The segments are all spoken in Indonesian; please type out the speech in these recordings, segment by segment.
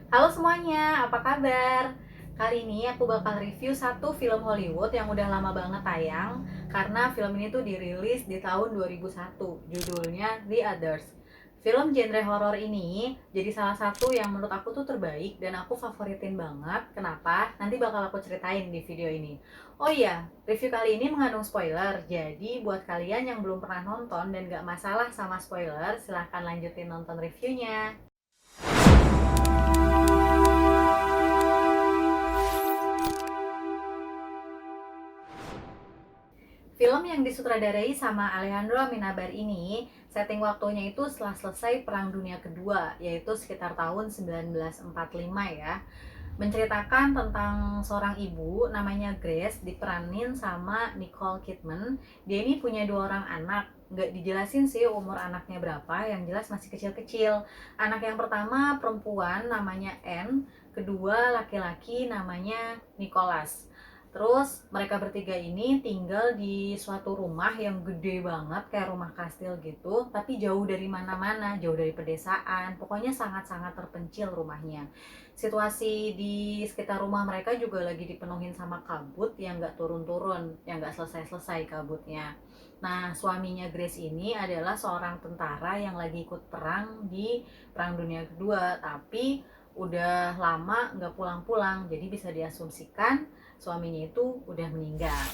Halo semuanya, apa kabar? Kali ini aku bakal review satu film Hollywood yang udah lama banget tayang karena film ini tuh dirilis di tahun 2001. Judulnya The Others. Film genre horor ini jadi salah satu yang menurut aku tuh terbaik dan aku favoritin banget. Kenapa? Nanti bakal aku ceritain di video ini. Oh iya, review kali ini mengandung spoiler. Jadi buat kalian yang belum pernah nonton dan gak masalah sama spoiler, silahkan lanjutin nonton reviewnya. Film yang disutradarai sama Alejandro Amenabar ini, setting waktunya itu setelah selesai Perang Dunia Kedua, yaitu sekitar tahun 1945 ya. Menceritakan tentang seorang ibu namanya Grace, diperanin sama Nicole Kidman. Dia ini punya dua orang anak, nggak dijelasin sih umur anaknya berapa, yang jelas masih kecil-kecil. Anak yang pertama perempuan namanya Anne, kedua laki-laki namanya Nicholas. Terus mereka bertiga ini tinggal di suatu rumah yang gede banget kayak rumah kastil gitu, tapi jauh dari mana-mana, jauh dari pedesaan. Pokoknya sangat-sangat terpencil rumahnya. Situasi di sekitar rumah mereka juga lagi dipenuhin sama kabut yang nggak turun-turun, yang nggak selesai-selesai kabutnya. Nah, suaminya Grace ini adalah seorang tentara yang lagi ikut perang di Perang Dunia Kedua, tapi udah lama nggak pulang-pulang, jadi bisa diasumsikan suaminya itu udah meninggal.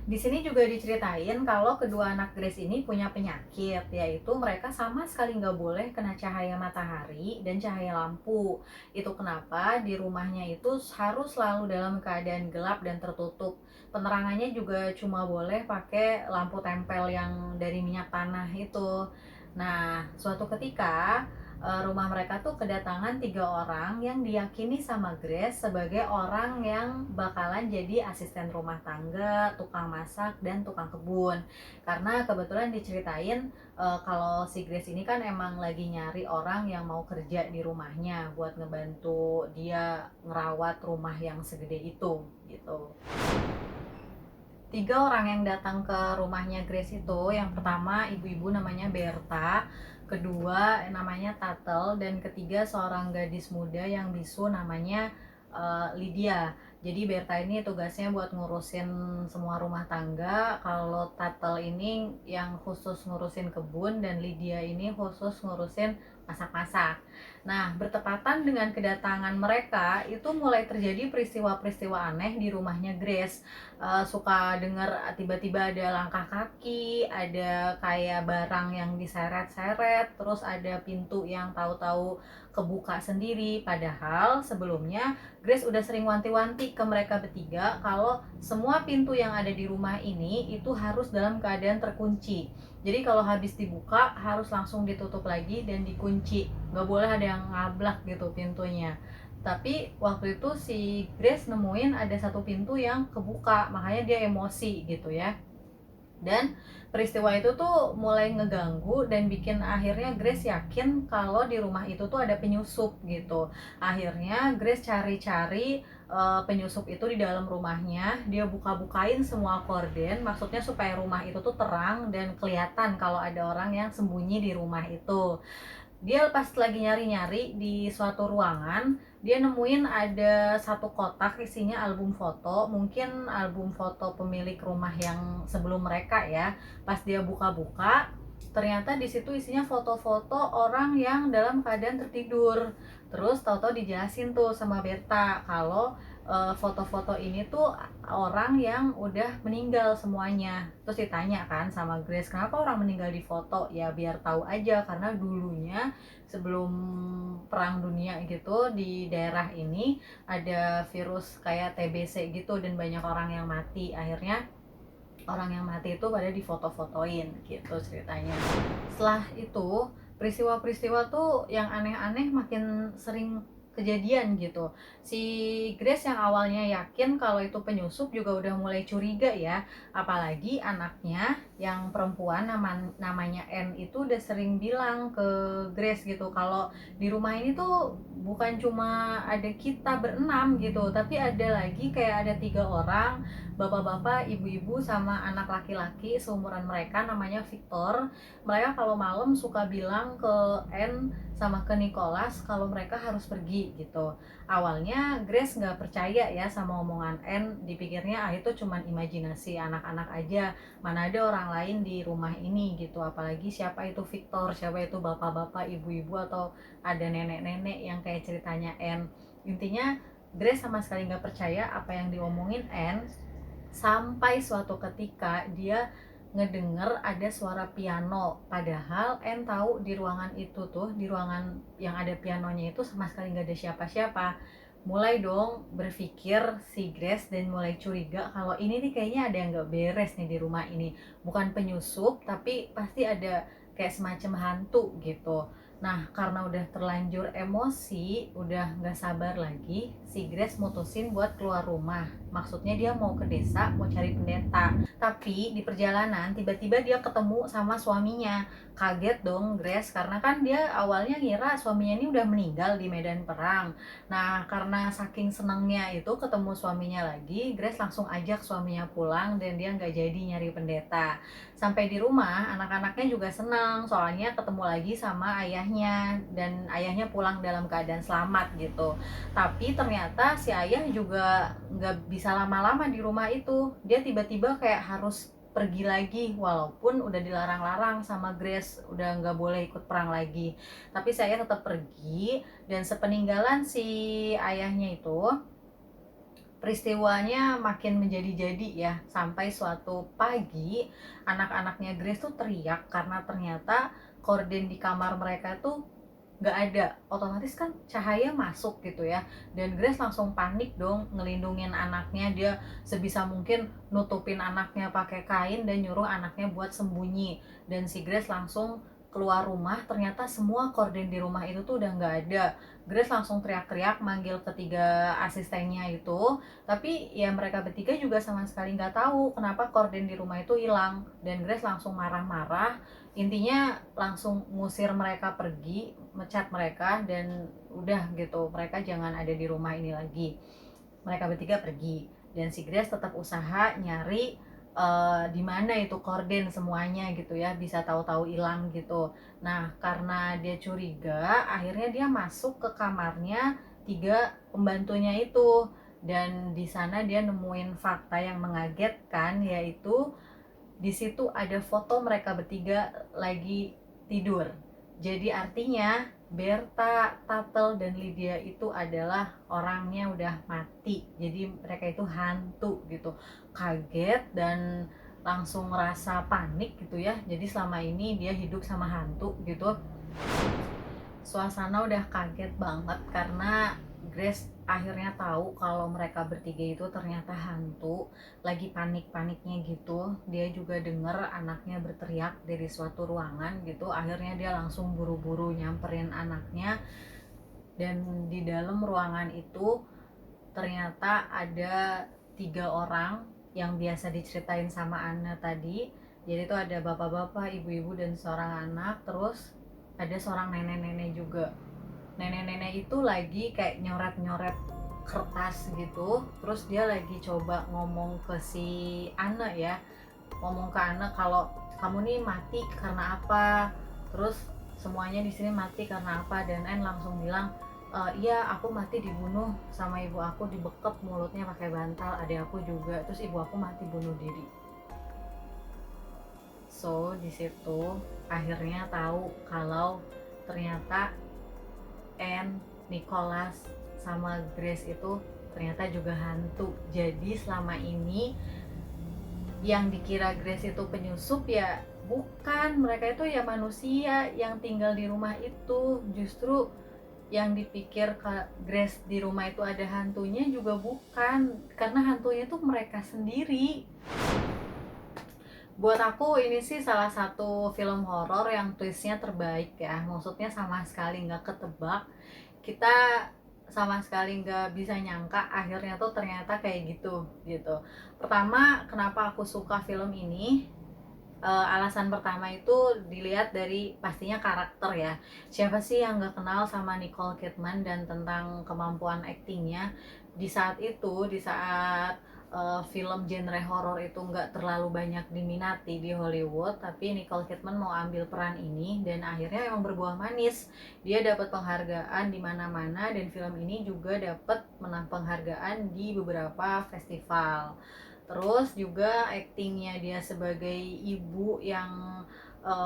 Di sini juga diceritain kalau kedua anak Grace ini punya penyakit, yaitu mereka sama sekali nggak boleh kena cahaya matahari dan cahaya lampu. Itu kenapa di rumahnya itu harus selalu dalam keadaan gelap dan tertutup. Penerangannya juga cuma boleh pakai lampu tempel yang dari minyak tanah itu. Nah, suatu ketika rumah mereka tuh kedatangan 3 orang yang diyakini sama Grace sebagai orang yang bakalan jadi asisten rumah tangga, tukang masak, dan tukang kebun. Karena kebetulan diceritain kalau si Grace ini kan emang lagi nyari orang yang mau kerja di rumahnya buat ngebantu dia ngerawat rumah yang segede itu gitu. 3 orang yang datang ke rumahnya Grace itu, yang pertama ibu-ibu namanya Berta, kedua namanya Tatel, dan ketiga seorang gadis muda yang bisu namanya Lydia. Jadi Berta ini tugasnya buat ngurusin semua rumah tangga, kalau Tatel ini yang khusus ngurusin kebun, dan Lydia ini khusus ngurusin masak-masak. Nah, bertepatan dengan kedatangan mereka, itu mulai terjadi peristiwa-peristiwa aneh di rumahnya Grace. Suka dengar tiba-tiba ada langkah kaki, ada kayak barang yang diseret-seret, terus ada pintu yang tahu-tahu kebuka sendiri. Padahal sebelumnya Grace udah sering wanti-wanti ke mereka bertiga kalau semua pintu yang ada di rumah ini itu harus dalam keadaan terkunci. Jadi kalau habis dibuka harus langsung ditutup lagi dan dikunci, nggak boleh ada yang ngablak gitu pintunya. Tapi waktu itu si Grace nemuin ada satu pintu yang kebuka, makanya dia emosi gitu ya. Dan peristiwa itu tuh mulai ngeganggu dan bikin akhirnya Grace yakin kalau di rumah itu tuh ada penyusup gitu. Akhirnya Grace cari-cari penyusup itu di dalam rumahnya. Dia buka-bukain semua korden, maksudnya supaya rumah itu tuh terang dan kelihatan kalau ada orang yang sembunyi di rumah itu. Dia pas lagi nyari-nyari di suatu ruangan, dia nemuin ada satu kotak isinya album foto, mungkin album foto pemilik rumah yang sebelum mereka ya. Pas dia buka-buka, ternyata di situ isinya foto-foto orang yang dalam keadaan tertidur. Terus tahu-tahu dijelasin tuh sama Berta kalau foto-foto ini tuh orang yang udah meninggal semuanya. Terus ditanya kan sama Grace, kenapa orang meninggal di foto? Ya biar tahu aja, karena dulunya sebelum perang dunia gitu di daerah ini ada virus kayak TBC gitu dan banyak orang yang mati. Akhirnya orang yang mati itu pada difoto-fotoin gitu ceritanya. Setelah itu peristiwa-peristiwa tuh yang aneh-aneh makin sering kejadian gitu. Si Grace yang awalnya yakin kalau itu penyusup juga udah mulai curiga ya. Apalagi anaknya yang perempuan namanya Anne itu udah sering bilang ke Grace gitu kalau di rumah ini tuh bukan cuma ada kita berenam gitu, tapi ada lagi kayak ada 3 orang, bapak-bapak, ibu-ibu, sama anak laki-laki seumuran mereka, namanya Victor. Mereka kalau malam suka bilang ke Anne sama ke Nicholas kalau mereka harus pergi gitu. Awalnya Grace nggak percaya ya sama omongan Anne, dipikirnya itu cuman imajinasi anak-anak aja, mana ada orang lain di rumah ini gitu, apalagi siapa itu Victor, siapa itu bapak-bapak, ibu-ibu, atau ada nenek-nenek yang kayak ceritanya Anne. Intinya Grace sama sekali nggak percaya apa yang diomongin Anne, sampai suatu ketika dia ngedenger ada suara piano. Padahal Anne tahu di ruangan itu tuh, di ruangan yang ada pianonya itu sama sekali nggak ada siapa-siapa. Mulai dong berpikir si Grace dan mulai curiga kalau ini nih kayaknya ada yang nggak beres nih di rumah ini. Bukan penyusup, tapi pasti ada kayak semacam hantu gitu. Nah, karena udah terlanjur emosi, udah nggak sabar lagi, si Grace mutusin buat keluar rumah. Maksudnya dia mau ke desa, mau cari pendeta. Tapi di perjalanan tiba-tiba dia ketemu sama suaminya. Kaget dong Grace, karena kan dia awalnya ngira suaminya ini udah meninggal di medan perang. Nah, karena saking senangnya itu ketemu suaminya lagi, Grace langsung ajak suaminya pulang dan dia nggak jadi nyari pendeta. Sampai di rumah, anak-anaknya juga senang soalnya ketemu lagi sama ayahnya, dan ayahnya pulang dalam keadaan selamat gitu. Tapi ternyata si ayah juga nggak bisa lama-lama di rumah itu. Dia tiba-tiba kayak harus pergi lagi, walaupun udah dilarang-larang sama Grace, udah nggak boleh ikut perang lagi. Tapi saya tetap pergi, dan sepeninggalan si ayahnya itu, peristiwanya makin menjadi-jadi ya, sampai suatu pagi anak-anaknya Grace tuh teriak karena ternyata korden di kamar mereka tuh nggak ada. Otomatis kan cahaya masuk gitu ya, dan Grace langsung panik dong ngelindungin anaknya. Dia sebisa mungkin nutupin anaknya pakai kain dan nyuruh anaknya buat sembunyi, dan si Grace langsung keluar rumah. Ternyata semua korden di rumah itu tuh udah nggak ada. Grace langsung teriak-teriak manggil ketiga asistennya itu, tapi ya mereka bertiga juga sama sekali nggak tahu kenapa korden di rumah itu hilang. Dan Grace langsung marah-marah, intinya langsung ngusir mereka pergi, mecat mereka, dan udah gitu, mereka jangan ada di rumah ini lagi. Mereka bertiga pergi, dan si Grace tetap usaha nyari di mana itu korden semuanya gitu ya, bisa tahu-tahu hilang gitu. Nah, karena dia curiga, akhirnya dia masuk ke kamarnya 3 pembantunya itu, dan di sana dia nemuin fakta yang mengagetkan, yaitu di situ ada foto mereka bertiga lagi tidur. Jadi artinya Berta, Tatel, dan Lydia itu adalah orangnya udah mati. Jadi mereka itu hantu gitu. Kaget dan langsung ngerasa panik gitu ya. Jadi selama ini dia hidup sama hantu gitu. Suasana udah kaget banget karena Grace akhirnya tahu kalau mereka bertiga itu ternyata hantu. Lagi panik-paniknya gitu, dia juga denger anaknya berteriak dari suatu ruangan gitu. Akhirnya dia langsung buru-buru nyamperin anaknya, dan di dalam ruangan itu ternyata ada 3 orang yang biasa diceritain sama Anna tadi. Jadi itu ada bapak-bapak, ibu-ibu, dan seorang anak. Terus ada seorang nenek-nenek juga. Nenek-nenek itu lagi kayak nyoret-nyoret kertas gitu. Terus dia lagi coba ngomong ke si Anna ya, ngomong ke Anna kalau kamu nih mati karena apa, terus semuanya di sini mati karena apa. Dan Anne langsung bilang, iya aku mati dibunuh sama ibu aku, dibekep mulutnya pakai bantal, adik aku juga, terus ibu aku mati bunuh diri. So di situ akhirnya tahu kalau ternyata Anne, Nicholas, sama Grace itu ternyata juga hantu. Jadi selama ini yang dikira Grace itu penyusup ya bukan, mereka itu ya manusia yang tinggal di rumah itu. Justru yang dipikir Grace di rumah itu ada hantunya juga bukan, karena hantunya itu mereka sendiri. Buat aku ini sih salah satu film horor yang twistnya terbaik ya, maksudnya sama sekali nggak ketebak. Kita sama sekali nggak bisa nyangka akhirnya tuh ternyata kayak gitu gitu. Pertama, kenapa aku suka film ini, Alasan pertama itu dilihat dari pastinya karakter ya. Siapa sih yang nggak kenal sama Nicole Kidman dan tentang kemampuan aktingnya di saat itu, di saat film genre horor itu nggak terlalu banyak diminati di Hollywood, tapi Nicole Kidman mau ambil peran ini dan akhirnya emang berbuah manis. Dia dapat penghargaan di mana-mana dan film ini juga dapat menang penghargaan di beberapa festival. Terus juga aktingnya dia sebagai ibu yang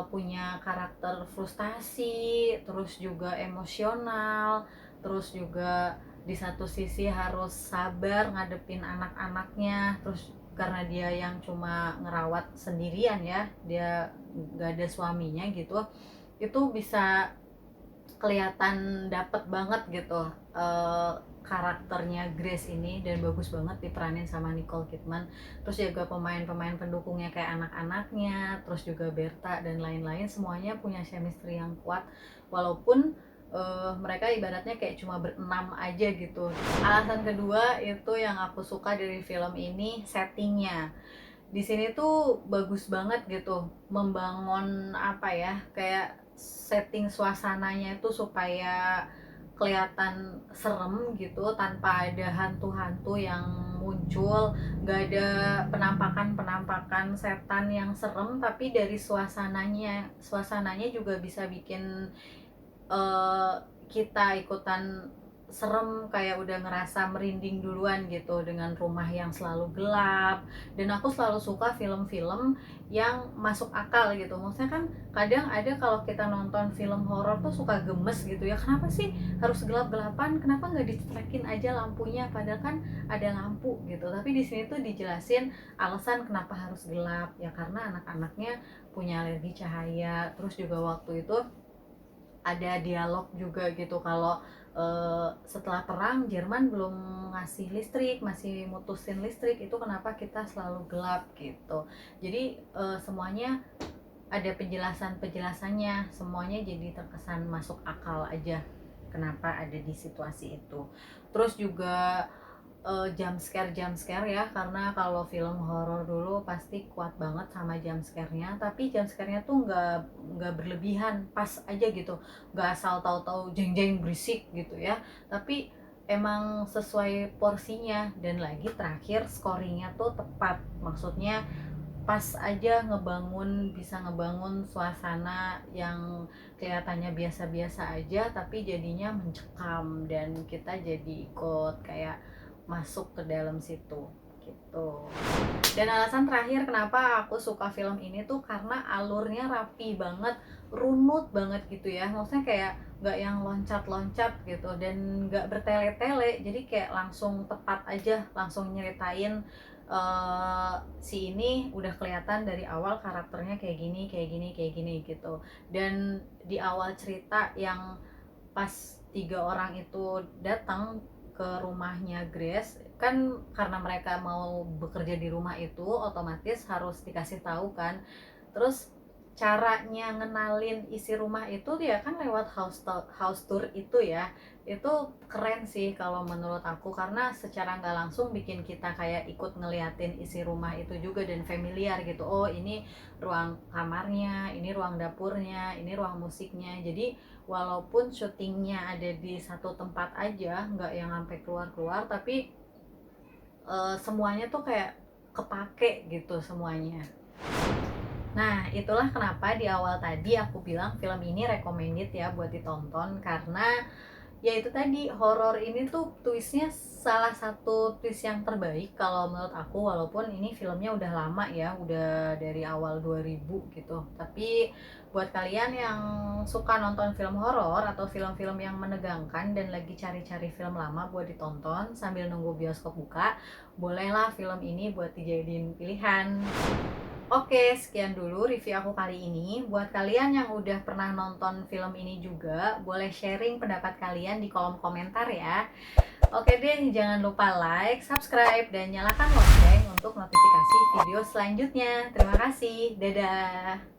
punya karakter frustasi, terus juga emosional, terus juga di satu sisi harus sabar ngadepin anak-anaknya, terus karena dia yang cuma ngerawat sendirian ya, dia gak ada suaminya gitu, itu bisa kelihatan dapet banget gitu eh, karakternya Grace ini, dan bagus banget diperanin sama Nicole Kidman. Terus juga pemain-pemain pendukungnya kayak anak-anaknya, terus juga Berta dan lain-lain, semuanya punya chemistry yang kuat walaupun mereka ibaratnya kayak cuma berenam aja gitu. Alasan kedua itu yang aku suka dari film ini, settingnya. Di sini tuh bagus banget gitu, membangun apa ya, kayak setting suasananya itu supaya kelihatan serem gitu tanpa ada hantu-hantu yang muncul, nggak ada penampakan-penampakan setan yang serem, tapi dari suasananya juga bisa bikin eh, kita ikutan serem, kayak udah ngerasa merinding duluan gitu dengan rumah yang selalu gelap. Dan aku selalu suka film-film yang masuk akal gitu, maksudnya kan kadang ada kalau kita nonton film horor tuh suka gemes gitu ya, kenapa sih harus gelap-gelapan, kenapa nggak dicetrekin aja lampunya, padahal kan ada lampu gitu. Tapi di sini tuh dijelasin alasan kenapa harus gelap ya, karena anak-anaknya punya alergi cahaya. Terus juga waktu itu ada dialog juga gitu kalau setelah perang Jerman belum ngasih listrik, masih mutusin listrik, itu kenapa kita selalu gelap gitu. Jadi semuanya ada penjelasannya, semuanya jadi terkesan masuk akal aja kenapa ada di situasi itu. Terus juga jump scare ya, karena kalau film horor dulu pasti kuat banget sama jump scare-nya, tapi jump scare-nya tuh nggak berlebihan, pas aja gitu, nggak asal tahu-tahu jeng jeng berisik gitu ya, tapi emang sesuai porsinya. Dan lagi terakhir scoringnya tuh tepat, maksudnya pas aja bisa ngebangun suasana yang kelihatannya biasa-biasa aja tapi jadinya mencekam dan kita jadi ikut kayak masuk ke dalam situ gitu. Dan alasan terakhir kenapa aku suka film ini tuh karena alurnya rapi banget, runut banget gitu ya, maksudnya kayak nggak yang loncat-loncat gitu dan nggak bertele-tele, jadi kayak langsung tepat aja, langsung nyeritain si ini udah kelihatan dari awal karakternya kayak gini kayak gini kayak gini gitu. Dan di awal cerita yang pas tiga orang itu datang ke rumahnya Grace, kan karena mereka mau bekerja di rumah itu otomatis harus dikasih tahu kan. Terus caranya ngenalin isi rumah itu dia kan lewat house tour itu ya, itu keren sih kalau menurut aku, karena secara nggak langsung bikin kita kayak ikut ngeliatin isi rumah itu juga dan familiar gitu. Oh ini ruang kamarnya, ini ruang dapurnya, ini ruang musiknya. Jadi walaupun syutingnya ada di satu tempat aja, nggak yang sampai keluar-keluar, tapi semuanya tuh kayak kepake gitu semuanya. Nah, itulah kenapa di awal tadi aku bilang film ini recommended ya buat ditonton, karena ya itu tadi, horor ini tuh twistnya salah satu twist yang terbaik kalau menurut aku, walaupun ini filmnya udah lama ya, udah dari awal 2000 gitu. Tapi buat kalian yang suka nonton film horor atau film-film yang menegangkan dan lagi cari-cari film lama buat ditonton sambil nunggu bioskop buka, bolehlah film ini buat dijadiin pilihan. Oke, sekian dulu review aku kali ini. Buat kalian yang udah pernah nonton film ini juga, boleh sharing pendapat kalian di kolom komentar ya. Oke deh, jangan lupa like, subscribe, dan nyalakan lonceng untuk notifikasi video selanjutnya. Terima kasih, dadah.